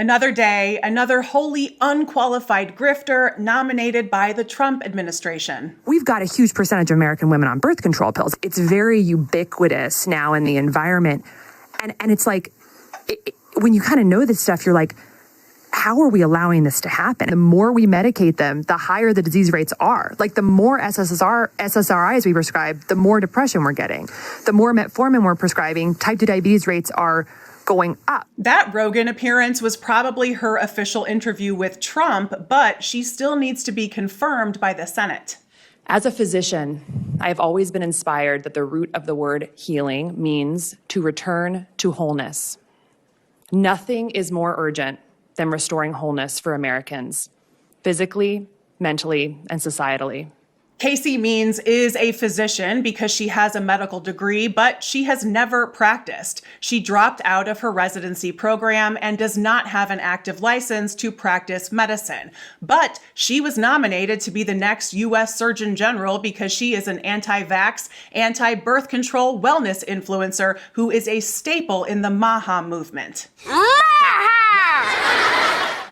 Another day, another wholly unqualified grifter nominated by the Trump administration. We've got a huge percentage of American women on birth control pills. It's very ubiquitous now in the environment. And it's like, when you kind of know this stuff, you're like, how are we allowing this to happen? The more we medicate them, the higher the disease rates are. Like the more SSRIs we prescribe, the more depression we're getting. The more metformin we're prescribing, type 2 diabetes rates are going up. That Rogan appearance was probably her official interview with Trump, but she still needs to be confirmed by the Senate. As a physician, I have always been inspired that the root of the word healing means to return to wholeness. Nothing is more urgent than restoring wholeness for Americans, physically, mentally, and societally. Casey Means is a physician because she has a medical degree, but she has never practiced. She dropped out of her residency program and does not have an active license to practice medicine. But she was nominated to be the next U.S. Surgeon General because she is an anti-vax, anti-birth control wellness influencer who is a staple in the MAGA movement.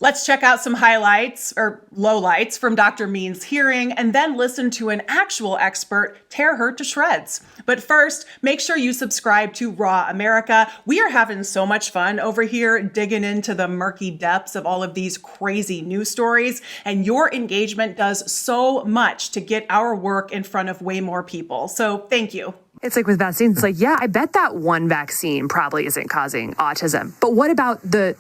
Let's check out some highlights or lowlights from Dr. Means' hearing and then listen to an actual expert tear her to shreds. But first, make sure you subscribe to Raw America. We are having so much fun over here digging into the murky depths of all of these crazy news stories, and your engagement does so much to get our work in front of way more people. So thank you. It's like with vaccines, it's like, yeah, I bet that one vaccine probably isn't causing autism. But what about the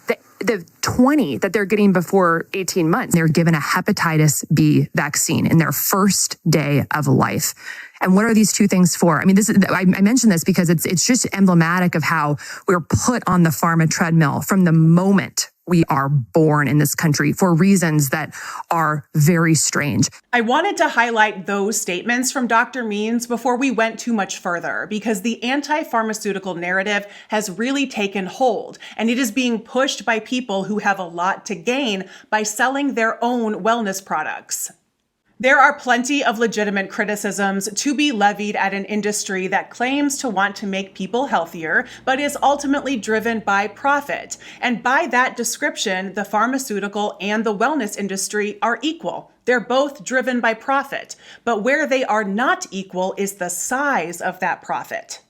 20 that they're getting before 18 months? They're given a hepatitis B vaccine in their first day of life. And what are these two things for? I mean, I mentioned this because it's just emblematic of how we're put on the pharma treadmill from the moment we are born in this country for reasons that are very strange. I wanted to highlight those statements from Dr. Means before we went too much further, because the anti-pharmaceutical narrative has really taken hold, and it is being pushed by people who have a lot to gain by selling their own wellness products. There are plenty of legitimate criticisms to be levied at an industry that claims to want to make people healthier, but is ultimately driven by profit. And by that description, the pharmaceutical and the wellness industry are equal. They're both driven by profit. But where they are not equal is the size of that profit.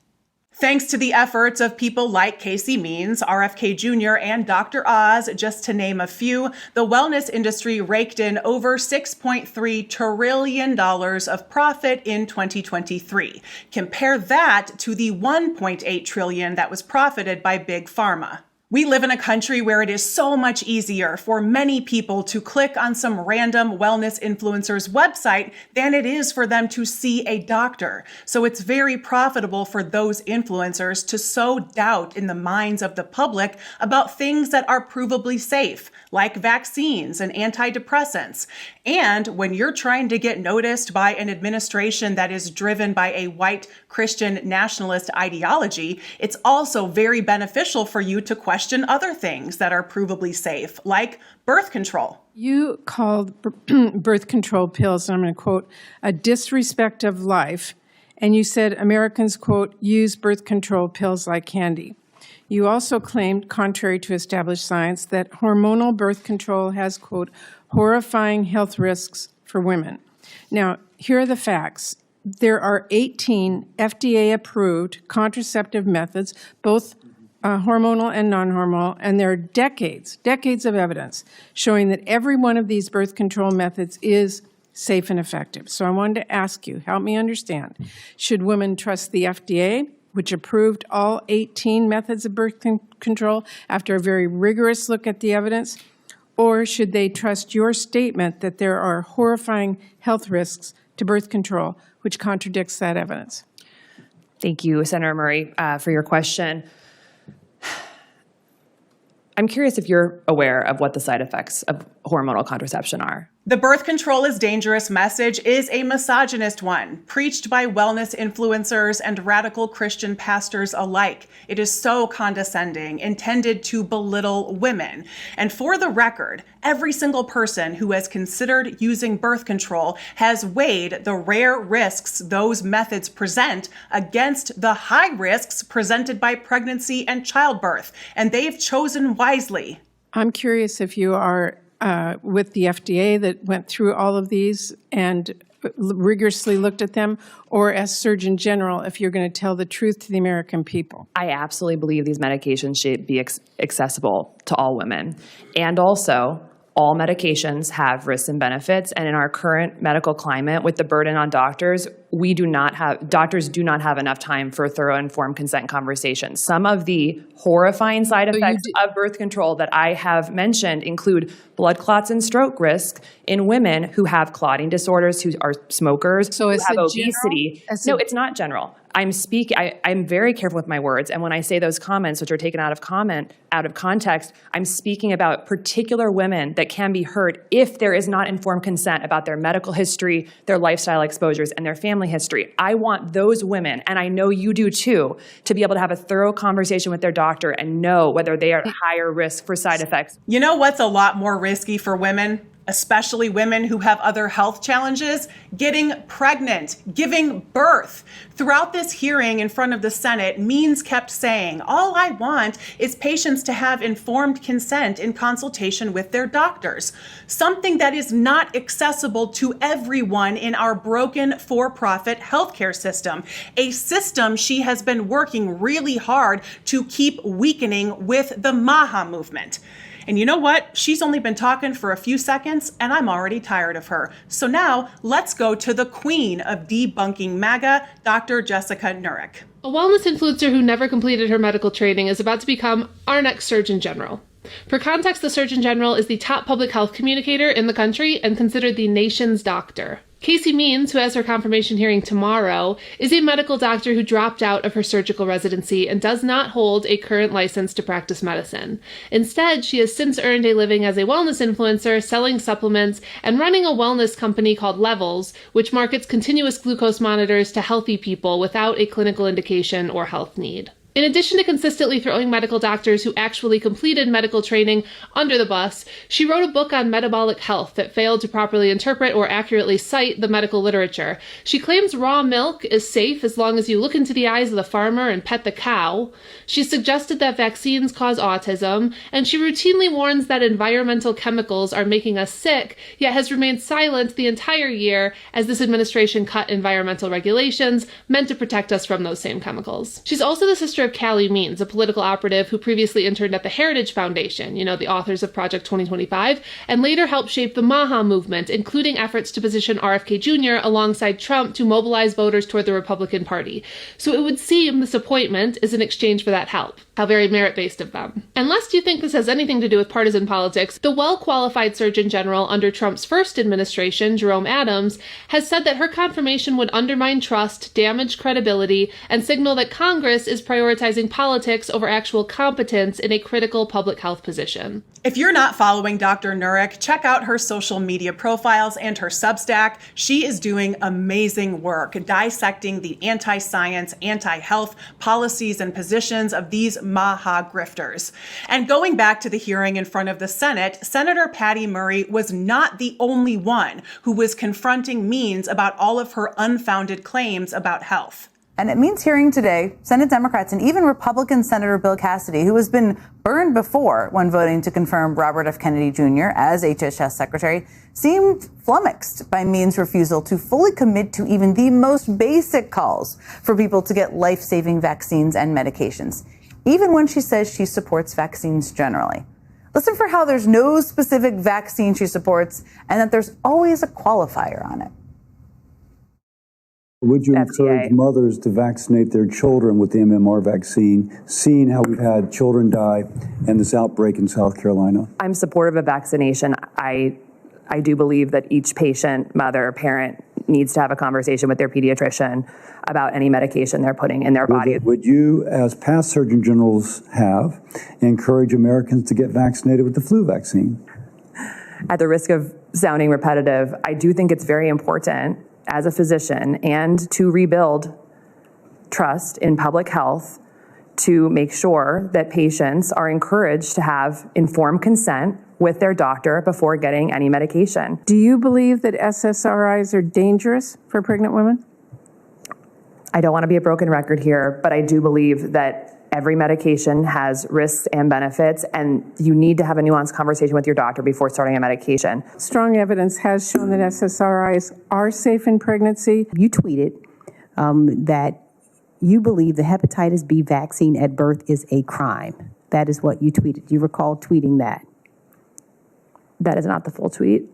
Thanks to the efforts of people like Casey Means, RFK Jr., and Dr. Oz, just to name a few, the wellness industry raked in over $6.3 trillion of profit in 2023. Compare that to the $1.8 trillion that was profited by Big Pharma. We live in a country where it is so much easier for many people to click on some random wellness influencer's website than it is for them to see a doctor. So it's very profitable for those influencers to sow doubt in the minds of the public about things that are provably safe, like vaccines and antidepressants. And when you're trying to get noticed by an administration that is driven by a white Christian nationalist ideology, it's also very beneficial for you to question other things that are provably safe, like birth control. You called birth control pills, and I'm going to quote, a disrespect of life. And you said Americans, quote, use birth control pills like candy. You also claimed, contrary to established science, that hormonal birth control has, quote, horrifying health risks for women. Now, here are the facts. There are 18 FDA-approved contraceptive methods, both hormonal and non-hormonal, and there are decades of evidence showing that every one of these birth control methods is safe and effective. So I wanted to ask you, help me understand, should women trust the FDA, which approved all 18 methods of birth control after a very rigorous look at the evidence, or should they trust your statement that there are horrifying health risks to birth control, which contradicts that evidence? Thank you, Senator Murray, for your question. I'm curious if you're aware of what the side effects of hormonal contraception are. The birth control is dangerous message is a misogynist one, preached by wellness influencers and radical Christian pastors alike. It is so condescending, intended to belittle women. And for the record, every single person who has considered using birth control has weighed the rare risks those methods present against the high risks presented by pregnancy and childbirth, and they've chosen wisely. I'm curious if you are with the FDA that went through all of these and rigorously looked at them, or as Surgeon General, if you're going to tell the truth to the American people. I absolutely believe these medications should be accessible to all women. And also, all medications have risks and benefits. And in our current medical climate, with the burden on doctors, doctors do not have enough time for thorough informed consent conversations. Some of the horrifying side effects of birth control that I have mentioned include blood clots and stroke risk in women who have clotting disorders, who are smokers, who have obesity. No, it's not general. I'm very careful with my words, and when I say those comments, which are taken out of context, I'm speaking about particular women that can be hurt if there is not informed consent about their medical history, their lifestyle exposures, and their family history. I want those women, and I know you do too, to be able to have a thorough conversation with their doctor and know whether they are at higher risk for side effects. You know what's a lot more risky for women? Especially women who have other health challenges, getting pregnant, giving birth. Throughout this hearing in front of the Senate, Means kept saying, all I want is patients to have informed consent in consultation with their doctors, something that is not accessible to everyone in our broken for-profit healthcare system, a system she has been working really hard to keep weakening with the MAGA movement. And you know what? She's only been talking for a few seconds, and I'm already tired of her. So now, let's go to the queen of debunking MAGA, Dr. Jessica Nurick. A wellness influencer who never completed her medical training is about to become our next Surgeon General. For context, the Surgeon General is the top public health communicator in the country and considered the nation's doctor. Casey Means, who has her confirmation hearing tomorrow, is a medical doctor who dropped out of her surgical residency and does not hold a current license to practice medicine. Instead, she has since earned a living as a wellness influencer, selling supplements, and running a wellness company called Levels, which markets continuous glucose monitors to healthy people without a clinical indication or health need. In addition to consistently throwing medical doctors who actually completed medical training under the bus, she wrote a book on metabolic health that failed to properly interpret or accurately cite the medical literature. She claims raw milk is safe as long as you look into the eyes of the farmer and pet the cow. She suggested that vaccines cause autism, and she routinely warns that environmental chemicals are making us sick, yet has remained silent the entire year as this administration cut environmental regulations meant to protect us from those same chemicals. She's also the sister of Callie Means, a political operative who previously interned at the Heritage Foundation, the authors of Project 2025, and later helped shape the MAGA movement, including efforts to position RFK Jr. alongside Trump to mobilize voters toward the Republican Party. So it would seem this appointment is in exchange for that help. How very merit-based of them. And lest you think this has anything to do with partisan politics, the well-qualified Surgeon General under Trump's first administration, Jerome Adams, has said that her confirmation would undermine trust, damage credibility, and signal that Congress is prioritizing politics over actual competence in a critical public health position. If you're not following Dr. Nurick, check out her social media profiles and her Substack. She is doing amazing work dissecting the anti-science, anti-health policies and positions of these MAGA grifters. And going back to the hearing in front of the Senate, Senator Patty Murray was not the only one who was confronting Means about all of her unfounded claims about health. And it means hearing today, Senate Democrats and even Republican Senator Bill Cassidy, who has been burned before when voting to confirm Robert F. Kennedy Jr. as HHS Secretary, seemed flummoxed by Means' refusal to fully commit to even the most basic calls for people to get life-saving vaccines and medications, even when she says she supports vaccines generally. Listen for how there's no specific vaccine she supports and that there's always a qualifier on it. Would you encourage mothers to vaccinate their children with the MMR vaccine, seeing how we've had children die in this outbreak in South Carolina? I'm supportive of vaccination. I do believe that each patient, mother, parent needs to have a conversation with their pediatrician about any medication they're putting in their body. Would you, as past Surgeon Generals have, encourage Americans to get vaccinated with the flu vaccine? At the risk of sounding repetitive, I do think it's very important as a physician and to rebuild trust in public health to make sure that patients are encouraged to have informed consent with their doctor before getting any medication. Do you believe that SSRIs are dangerous for pregnant women? I don't want to be a broken record here, but I do believe that every medication has risks and benefits, and you need to have a nuanced conversation with your doctor before starting a medication. Strong evidence has shown that SSRIs are safe in pregnancy. You tweeted that you believe the hepatitis B vaccine at birth is a crime. That is what you tweeted. Do you recall tweeting that? That is not the full tweet.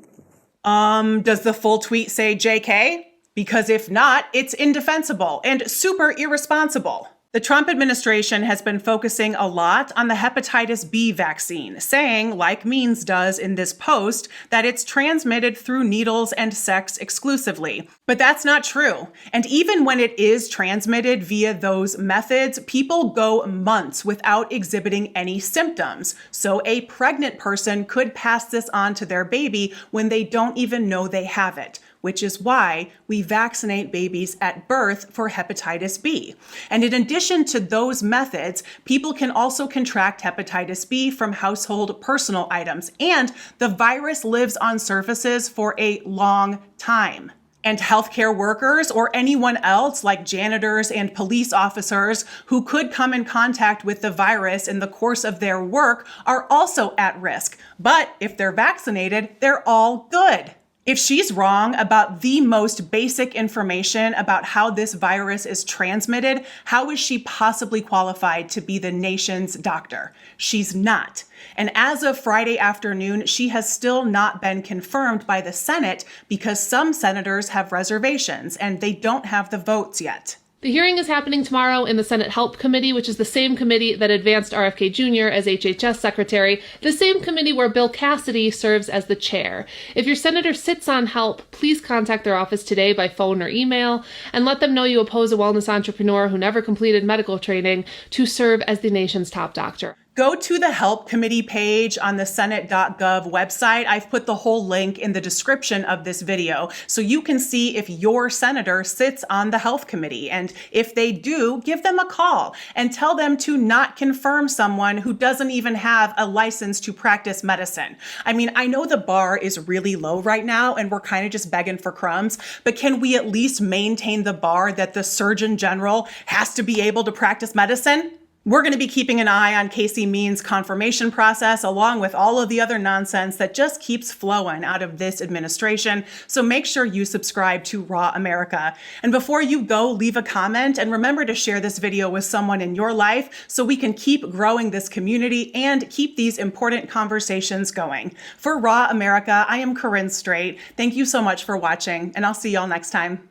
Does the full tweet say JK? Because if not, it's indefensible and super irresponsible. The Trump administration has been focusing a lot on the hepatitis B vaccine, saying, like Means does in this post, that it's transmitted through needles and sex exclusively. But that's not true. And even when it is transmitted via those methods, people go months without exhibiting any symptoms. So a pregnant person could pass this on to their baby when they don't even know they have it, which is why we vaccinate babies at birth for hepatitis B. And in addition to those methods, people can also contract hepatitis B from household personal items, and the virus lives on surfaces for a long time. And healthcare workers or anyone else like janitors and police officers who could come in contact with the virus in the course of their work are also at risk. But if they're vaccinated, they're all good. If she's wrong about the most basic information about how this virus is transmitted, how is she possibly qualified to be the nation's doctor? She's not. And as of Friday afternoon, she has still not been confirmed by the Senate because some senators have reservations and they don't have the votes yet. The hearing is happening tomorrow in the Senate Help Committee, which is the same committee that advanced RFK Jr. as HHS Secretary, the same committee where Bill Cassidy serves as the chair. If your senator sits on Help, please contact their office today by phone or email and let them know you oppose a wellness entrepreneur who never completed medical training to serve as the nation's top doctor. Go to the Help Committee page on the Senate.gov website. I've put the whole link in the description of this video so you can see if your senator sits on the Health Committee. And if they do, give them a call and tell them to not confirm someone who doesn't even have a license to practice medicine. I mean, I know the bar is really low right now and we're kind of just begging for crumbs, but can we at least maintain the bar that the Surgeon General has to be able to practice medicine? We're going to be keeping an eye on Casey Means' confirmation process, along with all of the other nonsense that just keeps flowing out of this administration. So make sure you subscribe to Raw America. And before you go, leave a comment and remember to share this video with someone in your life so we can keep growing this community and keep these important conversations going. For Raw America, I am Corinne Straight. Thank you so much for watching, and I'll see y'all next time.